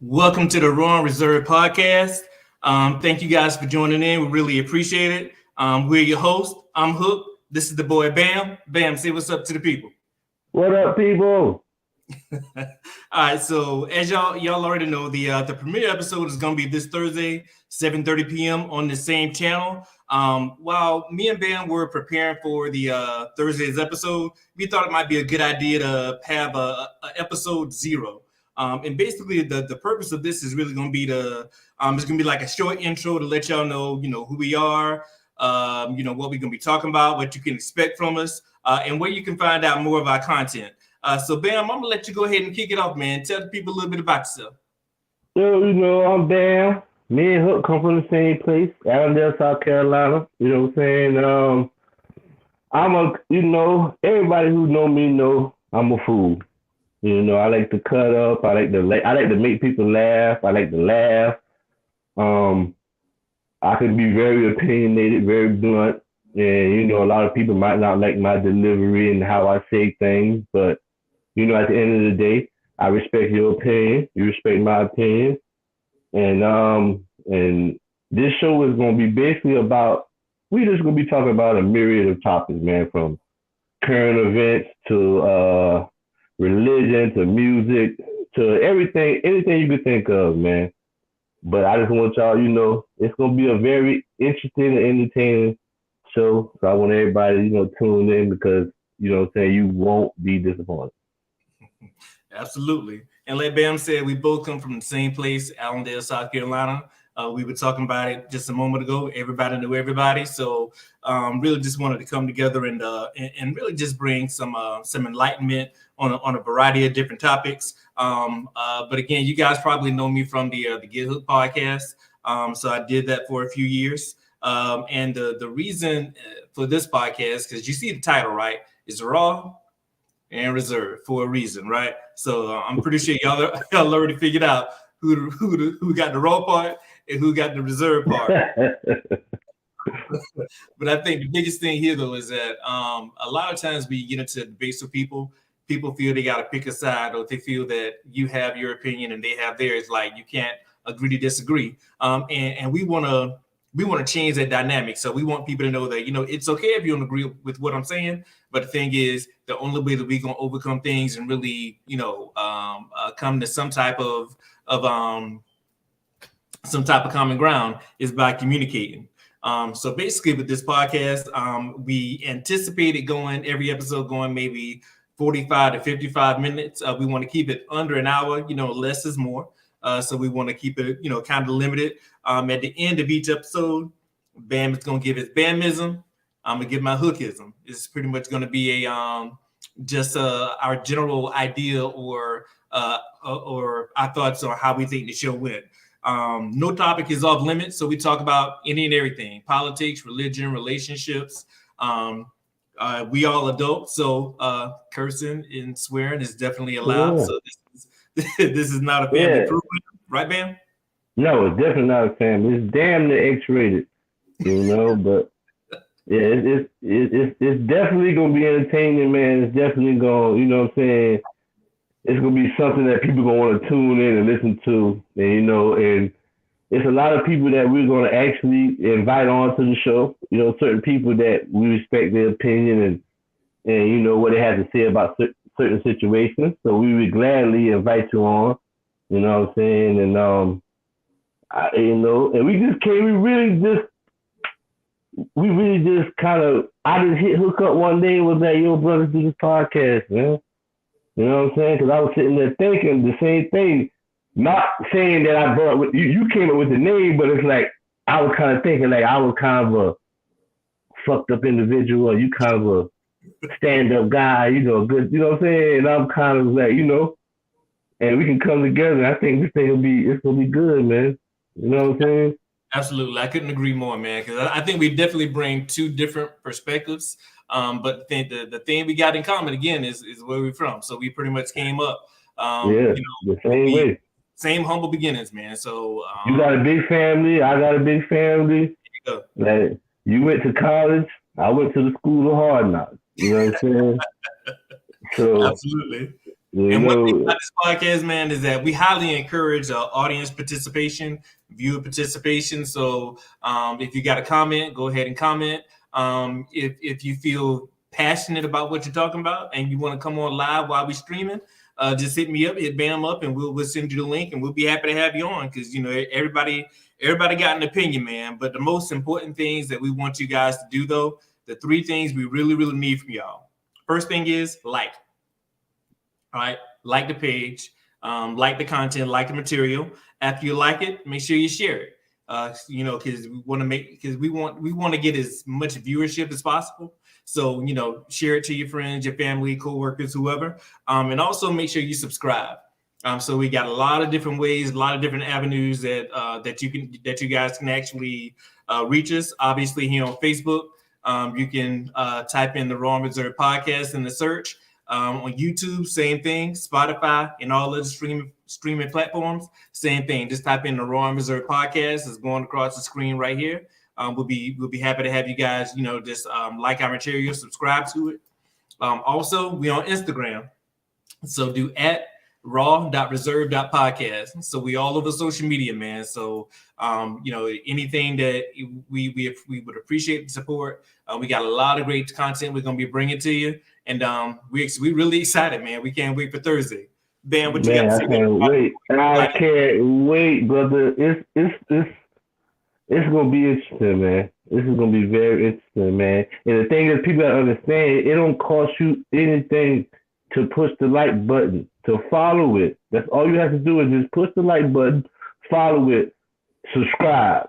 Welcome to the Raw and Reserve podcast. Thank you guys for joining in. We really appreciate it. We're your host. I'm Hook. This is the boy Bam. Bam, say what's up to the people. What up, people? All right, so as y'all already know, the premiere episode is gonna be this Thursday, 7:30 p.m. on the same channel. While me and Bam were preparing for the Thursday's episode, we thought it might be a good idea to have a episode zero. And basically, the purpose of this is really going to be it's going to be like a short intro to let y'all know, who we are, what we're going to be talking about, what you can expect from us, and where you can find out more of our content. So, Bam, I'm going to let you go ahead and kick it off, man. Tell the people a little bit about yourself. I'm Bam. Me and Hook come from the same place, Allendale, South Carolina. You know what I'm saying? Everybody who know me know I'm a fool. I like to cut up. I like to make people laugh. I like to laugh. I can be very opinionated, very blunt, and a lot of people might not like my delivery and how I say things, but at the end of the day, I respect your opinion. You respect my opinion, and this show is gonna be basically about. We're just gonna be talking about a myriad of topics, man, from current events to religion to music to anything you could think of, man. But I just want y'all, it's gonna be a very interesting and entertaining show. So I want everybody, tune in because you won't be disappointed. Absolutely. And like Bam said, we both come from the same place, Allendale, South Carolina. We were talking about it just a moment ago. Everybody knew everybody, so really just wanted to come together and really just bring some enlightenment on a variety of different topics. But again, you guys probably know me from the Get Hook podcast. So I did that for a few years. And the reason for this podcast, because you see the title, right, is Raw and Reserve for a reason, right? So I'm pretty sure y'all already figured out who got the raw part and who got the reserve part. But I think the biggest thing here, though, is that a lot of times we get into debates with people feel they got to pick a side, or they feel that you have your opinion and they have theirs. Like you can't agree to disagree. And we want to change that dynamic. So we want people to know that, it's okay if you don't agree with what I'm saying. But the thing is, the only way that we're going to overcome things and really, come to some type of common ground is by communicating. So basically with this podcast, we anticipated every episode going maybe 45 to 55 minutes. We want to keep it under an hour, less is more. So we want to keep it, kind of limited. At the end of each episode, Bam is going to give his Bamism. I'm going to give my Hookism. It's pretty much going to be just our general idea or our thoughts on how we think the show went. No topic is off limits, so we talk about any and everything: politics, religion, relationships. We all adults, so cursing and swearing is definitely allowed. Yeah. So this is not a family program, right, Bam? No, it's definitely not a family. It's damn near X-rated, but yeah, it's definitely gonna be entertaining, man. It's definitely gonna, what I'm saying. It's gonna be something that people gonna want to tune in and listen to, and and it's a lot of people that we're gonna actually invite on to the show. Certain people that we respect their opinion and what they have to say about certain situations. So we would gladly invite you on. You know what I'm saying? And and we really just kind of, I just hit Hook up one day and was like, yo, brother, do this podcast, man. You know what I'm saying? Because I was sitting there thinking the same thing. Not saying that I brought with you came up with the name, but it's like I was kind of thinking like I was kind of a fucked up individual, or you kind of a stand-up guy, good, what I'm saying? And I'm kind of like, and we can come together. I think this thing it's gonna be good, man. You know what I'm saying? Absolutely. I couldn't agree more, man, because I think we definitely bring two different perspectives. But the thing we got in common, again, is where we're from. So we pretty much came up, the same way. Same humble beginnings, man. So you got a big family. I got a big family. Like, you went to college. I went to the school of hard knocks. You know what I'm saying? So absolutely. And one thing about this podcast, man, is that we highly encourage audience participation, viewer participation. So if you got a comment, go ahead and comment. If you feel passionate about what you're talking about and you want to come on live while we're streaming, just hit me up, hit Bam up, and we'll send you the link, and we'll be happy to have you on, because everybody got an opinion, man. But the most important things that we want you guys to do, though, the 3 things we really, really need from y'all. First thing is like. All right, like the page, like the content, like the material. After you like it, make sure you share it. Because we want to get as much viewership as possible. So share it to your friends, your family, coworkers, whoever. And also make sure you subscribe. So we got a lot of different ways, a lot of different avenues that you guys can actually reach us. Obviously, here on Facebook, you can type in the Raw and Reserve Podcast in the search. On YouTube, same thing. Spotify and all other streaming platforms, same thing. Just type in the Raw and Reserve Podcast. It's going across the screen right here. We'll be happy to have you guys, just like our material, subscribe to it. Also, we on Instagram, so do @raw.reserve.podcast. So we all over social media, man. So anything that we would appreciate the support. We got a lot of great content we're gonna be bringing to you, and we really excited, man. We can't wait for Thursday. Bam, what you got to say? I can't wait. I can't wait, brother. It's gonna be interesting, man. This is gonna be very interesting, man. And the thing is, people gotta understand, it don't cost you anything to push the like button, to follow it. That's all you have to do, is just push the like button, follow it, subscribe.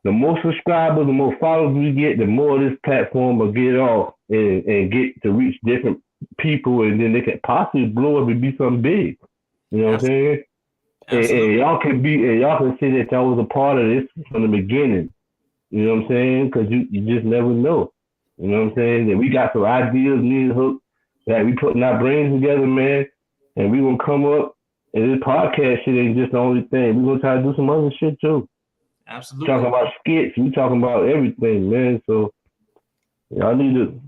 The more subscribers, the more followers we get, the more this platform will get off and get to reach different people, and then they can possibly blow up and be something big. You know what I'm saying? And y'all can say that y'all was a part of this from the beginning. You know what I'm saying? Because you just never know. You know what I'm saying? And we got some ideas, me and Hook, that we putting our brains together, man. And we gonna come up, and this podcast shit ain't just the only thing. We gonna try to do some other shit too. Absolutely. Talking about skits, we talking about everything, man. So y'all need to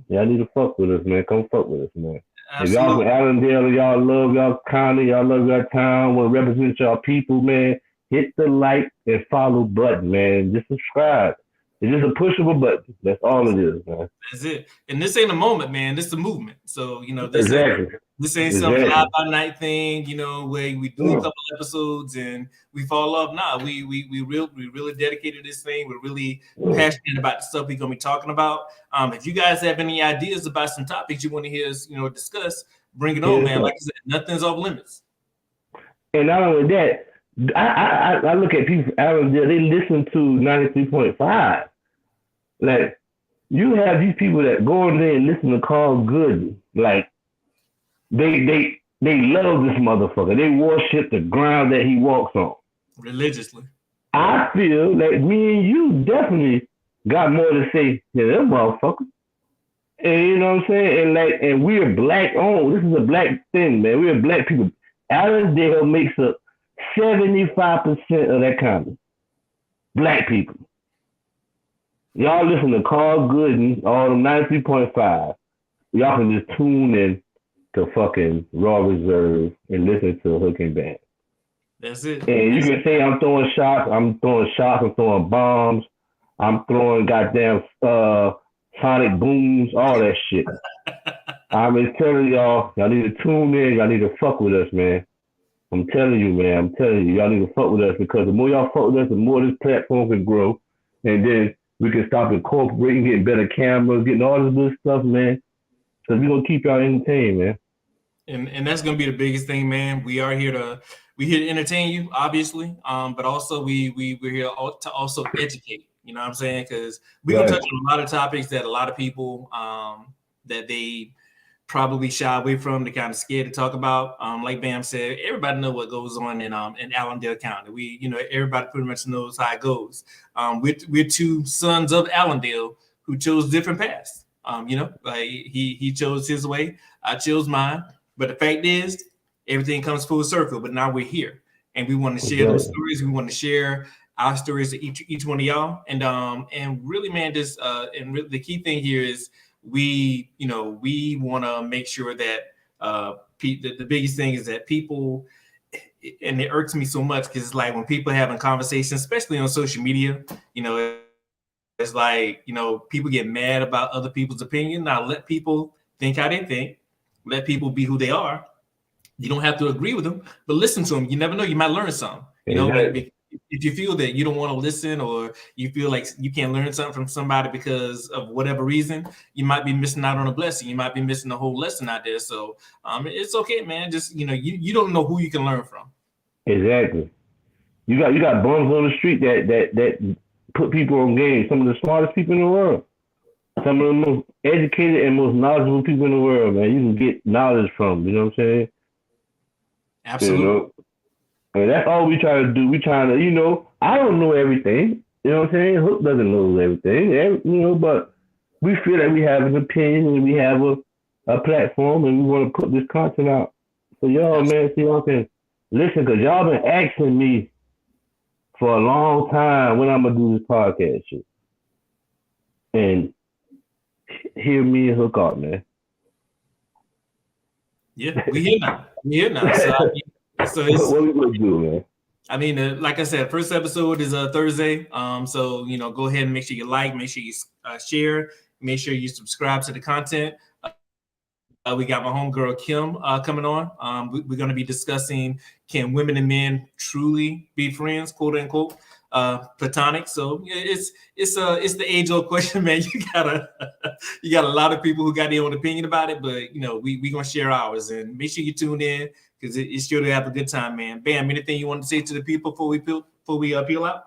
fuck with us, man. Come fuck with us, man. Absolutely. If y'all from Allendale, y'all love y'all county, y'all love your town, want to represent y'all people, man, hit the like and follow button, man. Just subscribe. It's just a push of a button. That's all it is, man. That's it. And this ain't a moment, man. This is a movement. So, this ain't some fly by night thing, where we do a couple episodes and we fall off. Nah, we really dedicated this thing. We're really passionate about the stuff we're gonna be talking about. If you guys have any ideas about some topics you want to hear us, discuss, bring it on, man. Like I said, nothing's off limits. And not only that, I look at people from Allendale, they listen to 93.5. Like, you have these people that go in there and listen to Carl Gooden. Like, they love this motherfucker. They worship the ground that he walks on. Religiously. I feel like me and you definitely got more to say than them motherfuckers. And you know what I'm saying? And we're black owned. This is a black thing, man. We're black people. Allendale makes up 75% of that county. Black people. Y'all listen to Carl Gooden, all them 93.5. Y'all can just tune in to fucking Raw Reserve and listen to Hook and Bam. That's it. And you can say I'm throwing shots, I'm throwing bombs, I'm throwing goddamn sonic booms, all that shit. I'm just telling y'all need to tune in, y'all need to fuck with us, man. I'm telling you, man. Y'all need to fuck with us, because the more y'all fuck with us, the more this platform can grow. And then we can stop incorporating, getting better cameras, getting all this good stuff, man. So we're going to keep y'all entertained, man. And that's going to be the biggest thing, man. We're here to entertain you, obviously. But also we're here to also educate. You know what I'm saying? Because we're going to touch on a lot of topics that a lot of people that they probably shy away from, they're kind of scared to talk about. Like Bam said, everybody know what goes on in Allendale County. Everybody pretty much knows how it goes. We're two sons of Allendale who chose different paths. He chose his way, I chose mine. But the fact is, everything comes full circle. But now we're here, and we want to share those stories. We want to share our stories to each one of y'all. And really, man, the key thing here is we want to make sure that the biggest thing is that people, and it irks me so much because it's like when people are having conversations, especially on social media, you know, it's like, you know, people get mad about other people's opinion. Now let people think how they think. Let people be who they are. You don't have to agree with them, but listen to them. You never know. You might learn something. You know, Exactly. if you feel that you don't want to listen, or you feel like you can't learn something from somebody because of whatever reason, you might be missing out on a blessing. You might be missing a whole lesson out there. So it's okay, man. Just, you know, you don't know who you can learn from. Exactly. You got bums on the street that put people on game. Some of the smartest people in the world. Some of the most educated and most knowledgeable people in the world, man. You can get knowledge from. You know what I'm saying? Absolutely. You know, and that's all we try to do. We trying to, you know, I don't know everything. You know what I'm saying? Hook doesn't know everything. You know, but we feel that we have an opinion and we have a platform, and we want to put this content out for y'all, man. So y'all can listen, because y'all been asking me for a long time when I'm gonna do this podcast shit. And hear me and Hook up, man. Yeah, we here now. We here now. So it's, what we gonna do, man? I mean, like I said, first episode is Thursday. So, you know, go ahead and make sure you like, make sure you share, make sure you subscribe to the content. We got my homegirl Kim coming on. We're going to be discussing, can women and men truly be friends, quote unquote, platonic. So it's the age old question, man. You got a lot of people who got their own opinion about it, but you know, we gonna share ours, and make sure you tune in because it's sure to have a good time, man. Bam, anything you want to say to the people before we peel out?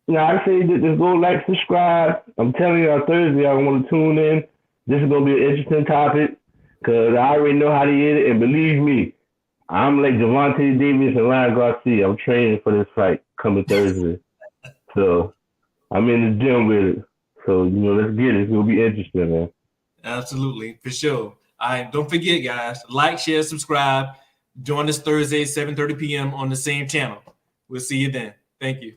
No, I say just go like, subscribe. I'm telling you, on Thursday I want to tune in. This is gonna be an interesting topic. Cause I already know how to hit it, and believe me, I'm like Gervonta Davis and Ryan Garcia. I'm training for this fight coming Thursday, so I'm in the gym with it. So you know, let's get it. It's gonna be interesting, man. Absolutely, for sure. All right, don't forget, guys, like, share, subscribe. Join us Thursday, 7:30 p.m. on the same channel. We'll see you then. Thank you.